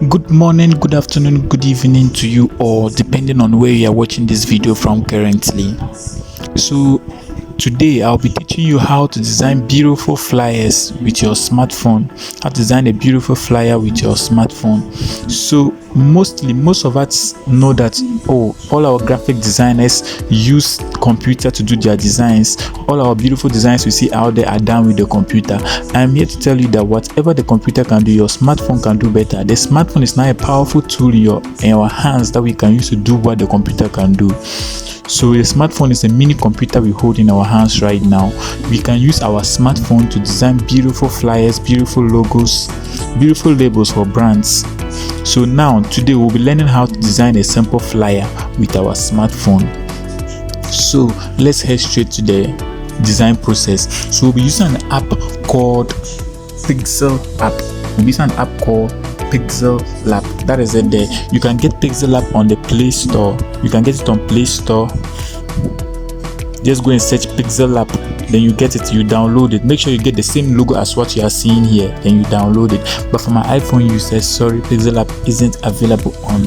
Good morning, good afternoon, good evening to you all, depending on where you are watching this video from currently. So today I'll be teaching you how to design beautiful flyers with your smartphone. How to design a beautiful flyer with your smartphone. So most of us know that all our graphic designers use computer to do their designs. All our beautiful designs we see out there are done with the computer. I'm here to tell you that whatever the computer can do, your smartphone can do better. The smartphone is now a powerful tool in our hands that we can use to do what the computer can do. So the smartphone is a mini computer we hold in our hands right now. We can use our smartphone to design beautiful flyers, beautiful logos, beautiful labels for brands. So now today we'll be learning how to design a simple flyer with our smartphone. So let's head straight to the design process. So we'll be using an app called Pixel app. We'll be using an app called Pixel Lab. That is it there. You can get Pixel Lab on the Play Store. You can get it on Play Store. Just go and search Pixel Lab. Then you get it, you download it. Make sure you get the same logo as what you are seeing here. Then you download it. But for my iPhone users, sorry, Pixel Lab isn't available on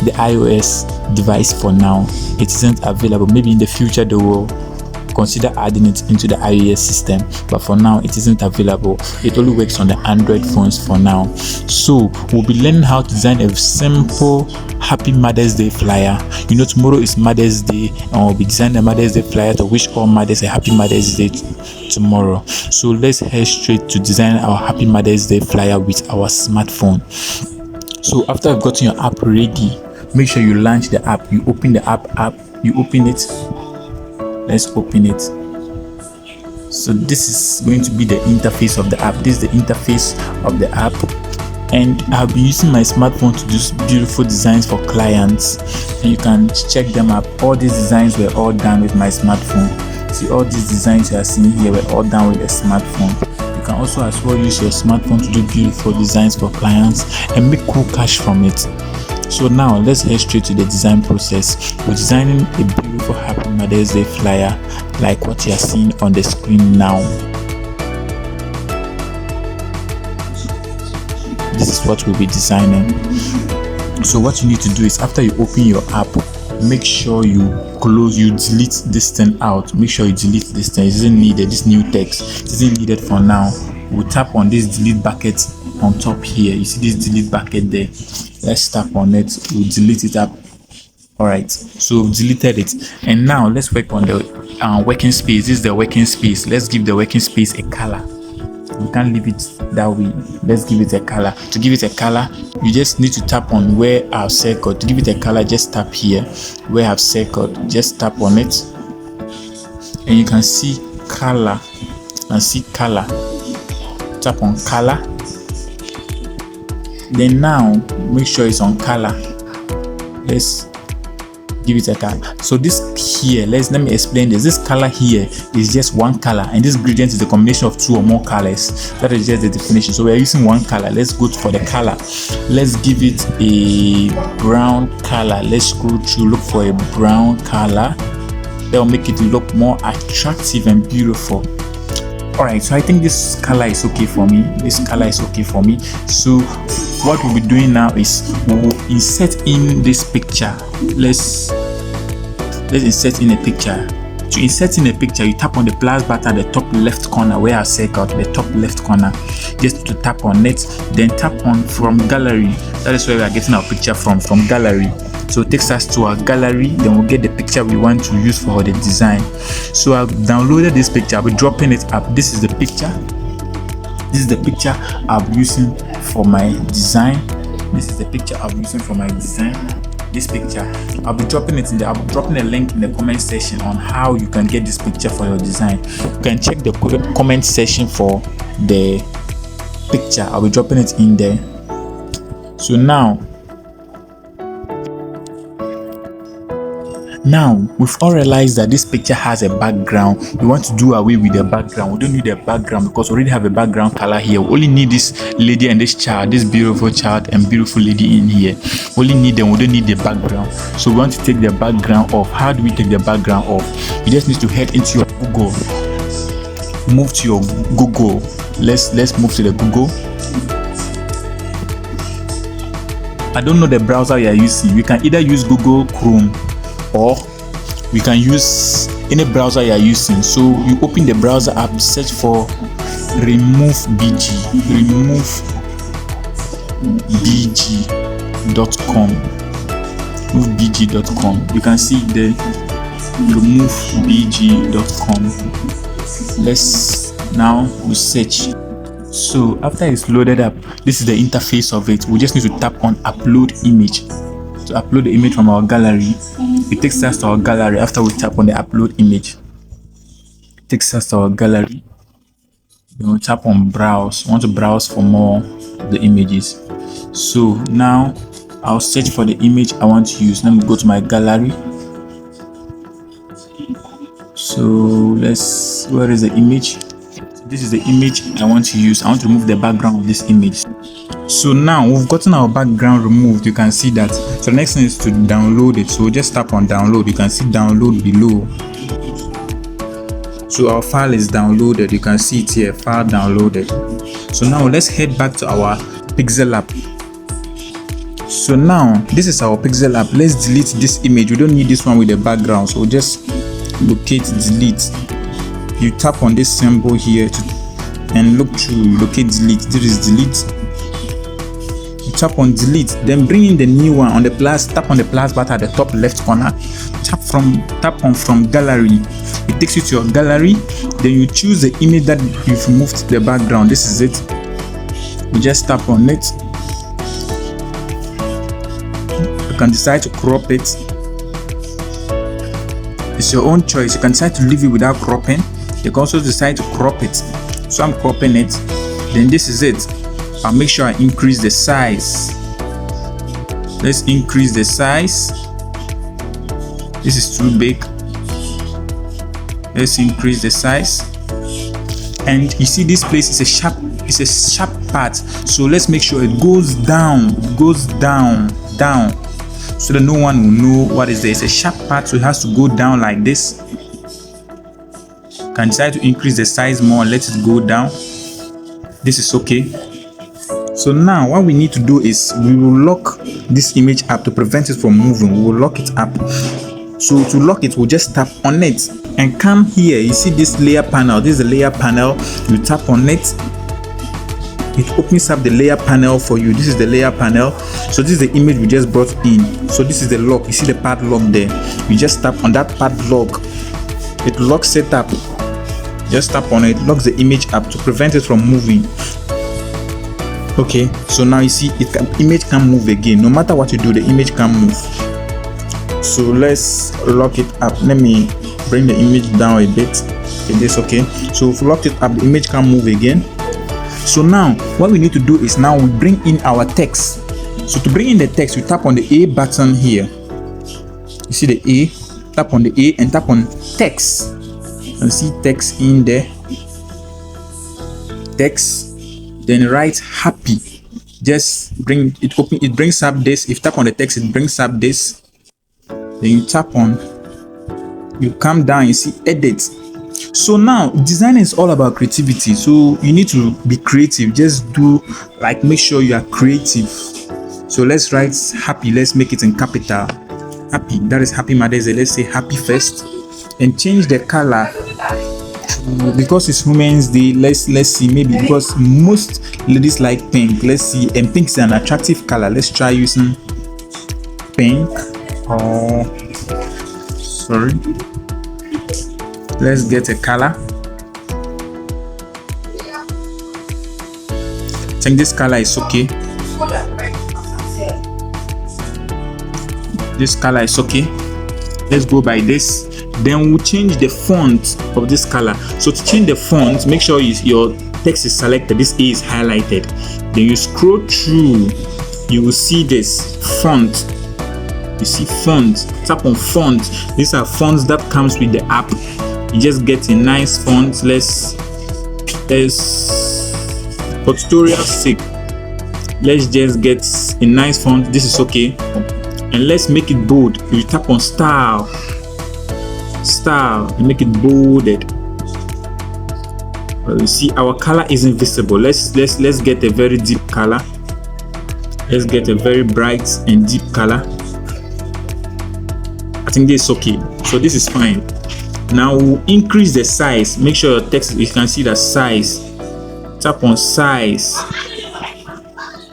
the iOS device for now. It isn't available. Maybe in the future they will consider adding it into the iOS system, but for now it isn't available. It only works on the Android phones for now. So we'll be learning how to design a simple Happy Mother's Day flyer. You know, tomorrow is Mother's Day, and we'll be designing a Mother's Day flyer to wish all mothers a Happy Mother's Day tomorrow. So let's head straight to design our Happy Mother's Day flyer with our smartphone. So after I've gotten your app ready, make sure you launch the app. You open the app, you open it. Let's open it. So this is going to be the interface of the app. This is the interface of the app, and I'll be using my smartphone to do beautiful designs for clients, and you can check them up. All these designs were all done with my smartphone. See, all these designs you are seeing here were all done with a smartphone. You can also as well use your smartphone to do beautiful designs for clients and make cool cash from it. So now let's head straight to the design process. We're designing a beautiful Happy Mother's Day flyer like what you are seeing on the screen now. This is what we'll be designing. So what you need to do is, after you open your app, make sure you delete this thing out. Make sure you delete this thing. It isn't needed. This new text isn't needed for now. We'll tap on this delete bucket on top here. You see this delete bucket there. Let's tap on it. We'll delete it up. Alright, so we've deleted it, and now let's work on the working space. This is the working space. Let's give the working space a color. We can't leave it that way. Let's give it a color. To give it a color, you just need to tap on where I've circled. To give it a color, just tap here where I've circled. Just tap on it, and you can see color. Color. Tap on color. Then now make sure it's on color. Let's give it a color. So this here, let me explain this. This color here is just one color, and this gradient is the combination of two or more colors. That is just the definition. So we are using one color. Let's go for the color. Let's give it a brown color. Let's scroll through, look for a brown color that will make it look more attractive and beautiful. Alright, so I think this color is okay for me. So what we'll be doing now is we'll insert in this picture. Let's insert in a picture. To insert in a picture, you tap on the plus button at the top left corner where I circled the top left corner. Just to tap on it, then tap on from gallery. That is where we are getting our picture from gallery. So it takes us to our gallery, then we'll get the picture we want to use for the design. So I've downloaded this picture. I'll be dropping it up. This is the picture. This is the picture I'm using for my design. This picture, I'll be dropping it in there. I'll be dropping a link in the comment section on how you can get this picture for your design. You can check the comment section for the picture. I'll be dropping it in there. So now we've all realized that this picture has a background. We want to do away with the background. We don't need a background because we already have a background color here. We only need this lady and this child, this beautiful child and beautiful lady in here. We only need them. We don't need the background. So we want to take the background off. How do we take the background off? You just need to head into your Google. Move to your Google. Let's move to the Google. I don't know the browser you are using. You can either use Google Chrome or we can use any browser you are using. So you open the browser app, search for removebg, removebg.com, removebg.com. You can see the removebg.com. Let's now we search. So after it's loaded up, this is the interface of it. We just need to tap on upload image to upload the image from our gallery. It takes us to our gallery. After we tap on the upload image, it takes us to our gallery. Then we tap on browse. We want to browse for more of the images. So now I'll search for the image I want to use. Let me go to my gallery. So where is the image? This is the image I want to use. I want to remove the background of this image. So now we've gotten our background removed. You can see that. So the next thing is to download it. So just tap on download. You can see download below. So our file is downloaded. You can see it here, file downloaded. So now let's head back to our Pixel app. So now this is our Pixel app. Let's delete this image. We don't need this one with the background. So just locate delete. You tap on this symbol here and look to locate delete. This is delete. You tap on delete, then bring in the new one on the plus. Tap on the plus button at the top left corner. Tap on from gallery. It takes you to your gallery. Then you choose the image that you've removed the background. This is it. You just tap on it. You can decide to crop it. It's your own choice. You can decide to leave it without cropping. You can also decide to crop it. So I'm cropping it. Then this is it. I'll make sure I increase the size. Let's increase the size. This is too big. Let's increase the size. And you see this place is a sharp part. So let's make sure it goes down, down. So that no one will know what is there. It's a sharp part, so it has to go down like this. You can decide to increase the size more, let it go down. This is okay. So now what we need to do is we will lock this image up to prevent it from moving. We will lock it up. So to lock it, we'll just tap on it and come here. You see this layer panel. This is the layer panel. You tap on it. It opens up the layer panel for you. This is the layer panel. So this is the image we just brought in. So this is the lock. You see the padlock there. You just tap on that padlock. It locks it up. Just tap on it. Locks the image up to prevent it from moving. Okay. So now you see image can't move again. No matter what you do, the image can't move. So let's lock it up. Let me bring the image down a bit. Okay, this okay. So if we locked it up, the image can't move again. So now what we need to do is now we bring in our text. So to bring in the text, you tap on the A button here. You see the A, tap on the A and tap on text. And see text in there. Text, then write happy. Just bring it open. It brings up this. If you tap on the text, it brings up this. Then you tap on. You come down. You see edit. So now design is all about creativity. So you need to be creative. Just do like make sure you are creative. So let's write happy. Let's make it in capital. Happy. That is Happy Mother's Day. Let's say happy first, and change the color. Because it's Women's Day, let's see, maybe because most ladies like pink. Let's see, and pink is an attractive color. Let's try using pink. Oh, sorry. Let's get a color. I think this color is okay. This color is okay. Let's go by this. Then we'll change the font of this color. So to change the font, make sure your text is selected. This A is highlighted. Then you scroll through. You will see this font. You see font. Tap on font. These are fonts that comes with the app. You just get a nice font. Let's for tutorial's sake, let's just get a nice font. This is okay. And let's make it bold. You tap on style and make it bolded. You see our color isn't visible. Let's get a very deep color. Let's get a very bright and deep color. I think this is okay. So this is fine. Now we'll increase the size. Make sure your text, you can see the size. Tap on size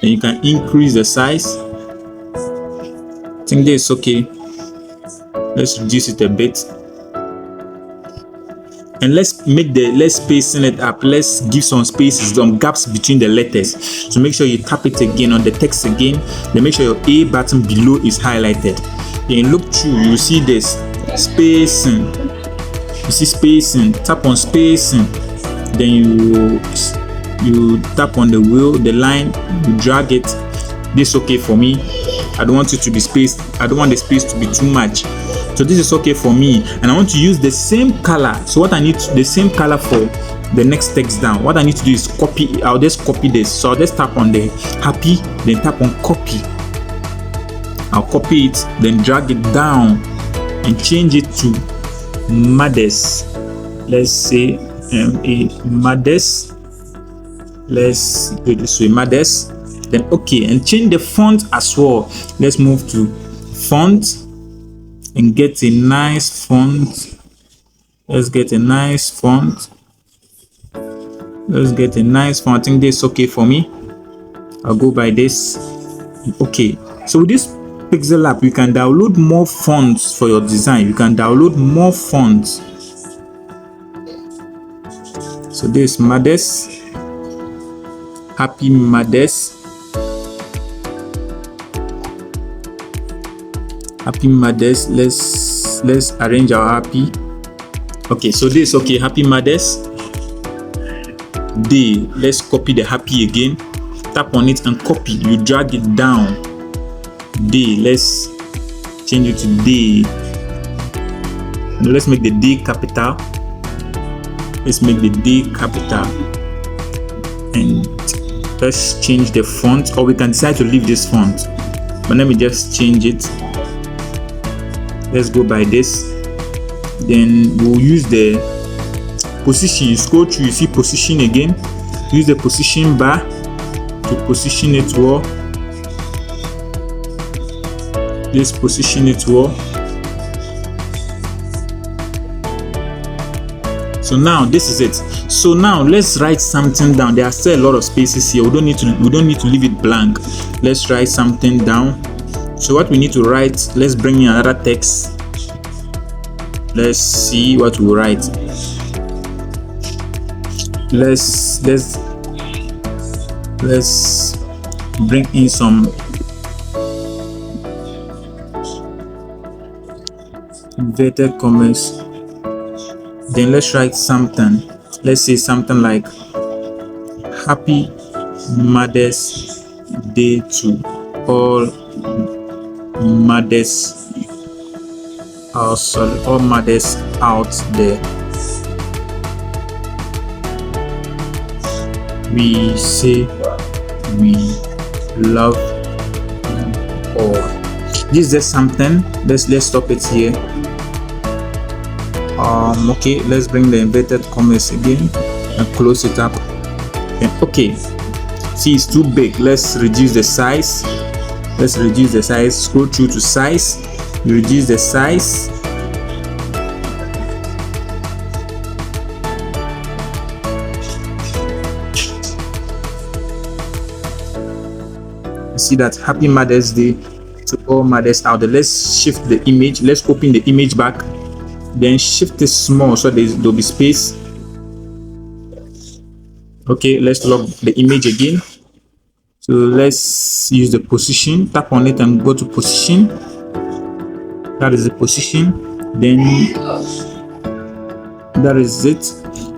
and you can increase the size. I think this is okay. Let's reduce it a bit. And let's spacing it up. Let's give some spaces, some gaps between the letters. So make sure you tap it again on the text again. Then make sure your A button below is highlighted. Then look through, you see this spacing. You see spacing. Tap on spacing. Then you tap on the wheel, the line, you drag it. This is okay for me. I don't want it to be spaced. I don't want the space to be too much. So this is okay for me, and I want to use the same color. So what I need the same color for the next text down. What I need to do is copy. I'll just copy this. So I'll just tap on the happy, then tap on copy. I'll copy it, then drag it down and change it to Mothers. Let's say a Mothers. Let's do it this way, Mothers. Then okay, and change the font as well. Let's move to font and get a nice font. Let's get a nice font. Let's get a nice font. I think this is okay for me. I'll go by this. Okay, so with this Pixel app, you can download more fonts for your design. You can download more fonts. So this is Mothers, Happy Mothers. Happy Mothers. Let's arrange our happy. Okay, so this is okay. Happy Mothers Day. Let's copy the happy again. Tap on it and copy. You drag it down. Day. Let's change it to day. Now let's make the day capital. Let's make the day capital. And let's change the font, or we can decide to leave this font. But let me just change it. Let's go by this. Then we'll use the position. You scroll through, you see position again. Use the position bar to position it well. Let's position it well. So now this is it. So now let's write something down. There are still a lot of spaces here. We don't need to leave it blank. Let's write something down. So what we need to write, let's bring in another text. Let's see what we write. Let's bring in some inverted commas. Then let's write something. Let's say something like Happy Mothers Day to all mothers. All mothers out there. We say we love you all. This is just something. Let's stop it here. Okay, let's bring the inverted commas again and close it up. And okay, see, it's too big. Let's reduce the size. Scroll through to size. You reduce the size. You see that Happy Mother's Day to all mothers out there. Let's shift the image. Let's open the image back. Then shift it small so there'll be space. Okay, let's lock the image again. So let's use the position. Tap on it and go to position. That is the position. Then that is it.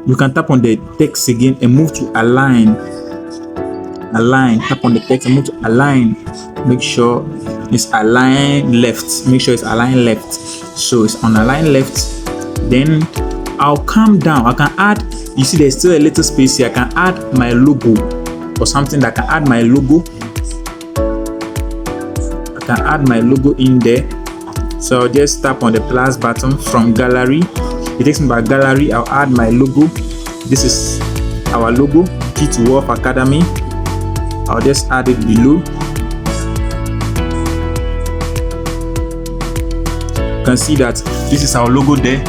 You can tap on the text again and move to align. Tap on the text and move to align. Make sure it's align left. So it's on align left. Then I'll come down. I can add, you see there's still a little space here. I can add my logo or something that can add my logo. I can add my logo in there. So I'll just tap on the plus button from gallery. It takes me back gallery. I'll add my logo. This is our logo, Key to Wealth Academy. I'll just add it below. can see that this is our logo there.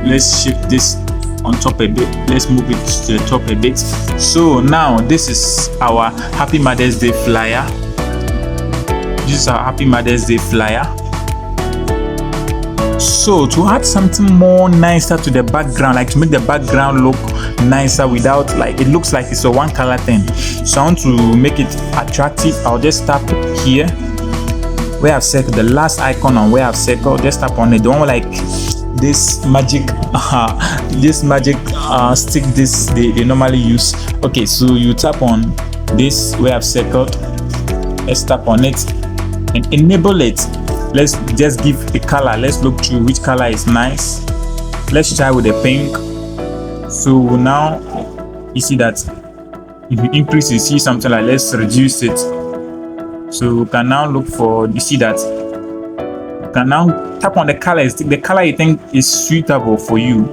Let's shift this on top a bit. Let's move it to the top a bit. So now this is our Happy Mother's Day flyer. This is our Happy Mother's Day flyer. So to add something more nicer to the background, like to make the background look nicer without like it looks like it's a one color thing, so I want to make it attractive. I'll just tap here where I've circled the last icon on where I've circled. Just tap on it, the one like this magic stick this they normally use. Okay, so you tap on this where I've circled. Let's tap on it and enable it. Let's just give a color. Let's look through which color is nice. Let's try with the pink. So now you see that if you increase, you see something like, let's reduce it. So you can now look for, you see that you can now tap on the colors, the color you think is suitable for you.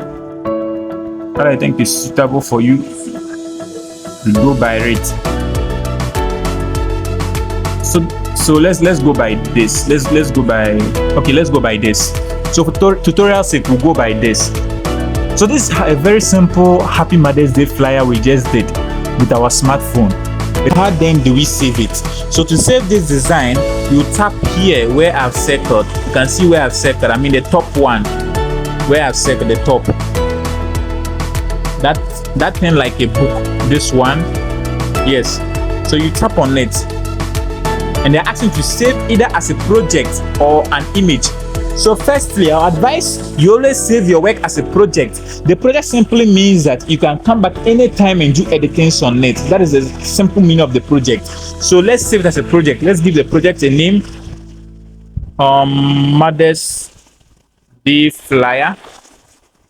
Color you think is suitable for you, you go by it. So let's go by this. Let's go by, okay, let's go by this. So for tutorial sake, we'll go by this. So this is a very simple Happy Mother's Day flyer we just did with our smartphone. How then do we save it? So to save this design, you tap here where I've circled. You can see where I've circled, I mean the top one, where I've circled the top. That thing like a book, this one, yes. So you tap on it, and they're asking to save either as a project or an image. So firstly, our advice, you always save your work as a project. The project simply means that you can come back anytime and do editing on it. That is the simple meaning of the project. So let's save it as a project. Let's give the project a name, Mother's Day Flyer.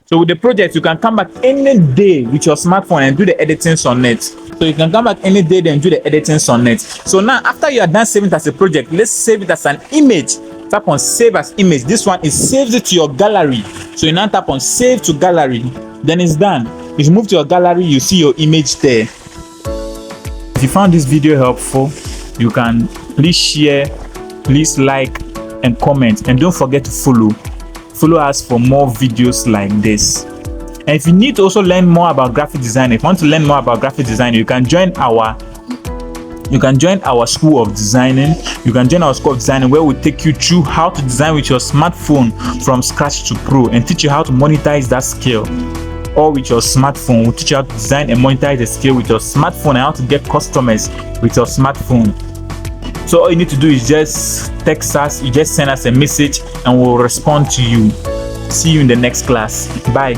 So with the project, you can come back any day with your smartphone and do the editing on it. So you can come back any day and do the editing on it. So now after you are done saving it as a project, let's save it as an image. Tap on save as image. This one is saves it to your gallery. So you now tap on save to gallery. Then it's done. If you move to your gallery, you see your image there. If you found this video helpful, you can please share, please like and comment, and don't forget to follow us for more videos like this. And if you need to also learn more about graphic design, if you want to learn more about graphic design, you can join our school of designing. You can join our school of designing, where we take you through how to design with your smartphone from scratch to pro, and teach you how to monetize that skill. Or with your smartphone, we'll teach you how to design and monetize the skill with your smartphone, and how to get customers with your smartphone. So all you need to do is just text us, you just send us a message and we'll respond to you. See you in the next class. Bye.